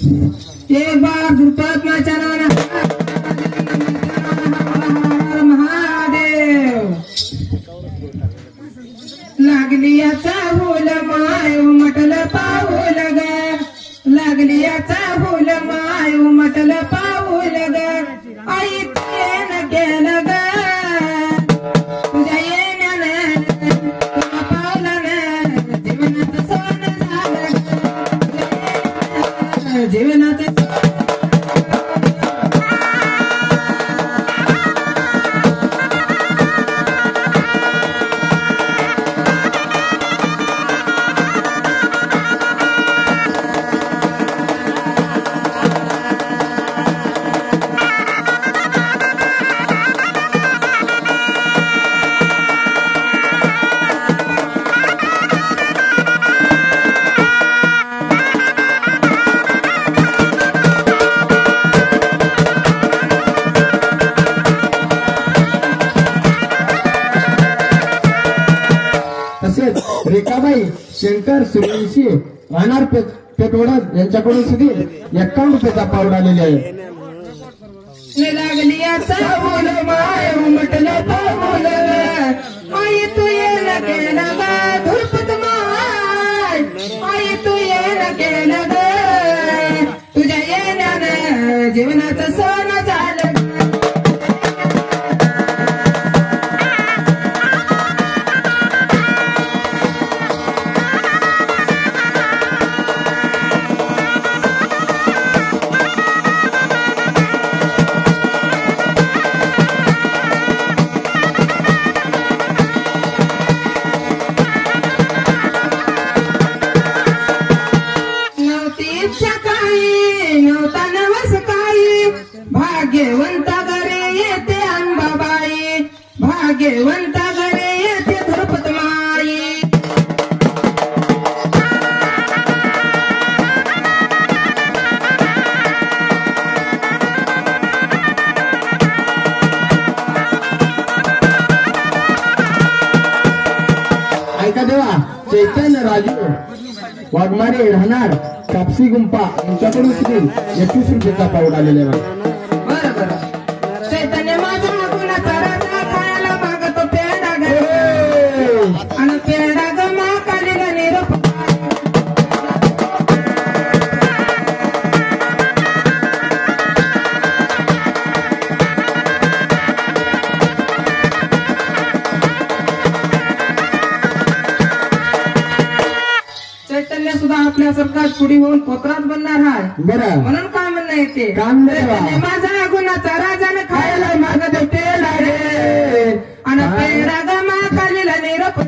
एक बार ध्रुपद नावानं महादेव लागली याचा भूल माय उमटल पाऊल ग लागली याचा भूल माय उमटल पाऊल ग आई येन केलं ग तुझ्या येण्यानं तुझ्या पावलानं जीवनाचं सोनं झालं जीवनाचं रेखाबाई शंकर सूर्यवंशी राहणार पेटवडा यांच्याकडून सुधीर 51 रुपयाचा पावडा आलेले आहे. लागली याचा भूल माय उमटल पाऊल आई तू येन केलं ग धुरपत माय आई तू येन केलं ग तुझ्या येण्यानं जीवनाचं सोनं झालं. नवता नवस काही भाग्यवंत घरे येते अंबाबाई भाग्यवंत घरे येते धुरपत माई. ऐका देवा चैतन्य राजू वाघमारे राहणार कापसी गुंपा यांच्याकडून सुधीर 21 रुपयाचा पावडा आलेला आहे. बरं चैतन्य माझा गुणाचा राजा खायला मागतो पेढा ग आणि पेढा ग माकालीला निरोप चैतन्य सुद्धा आपल्यासारखा पुढी होऊन पोत्रात बनणार आहे. बरं म्हणून काय म्हणणं येते काम माझा गुणाचा राजाने खायला मागत पेढा रे आणि पेढा ग माकालीला निरोप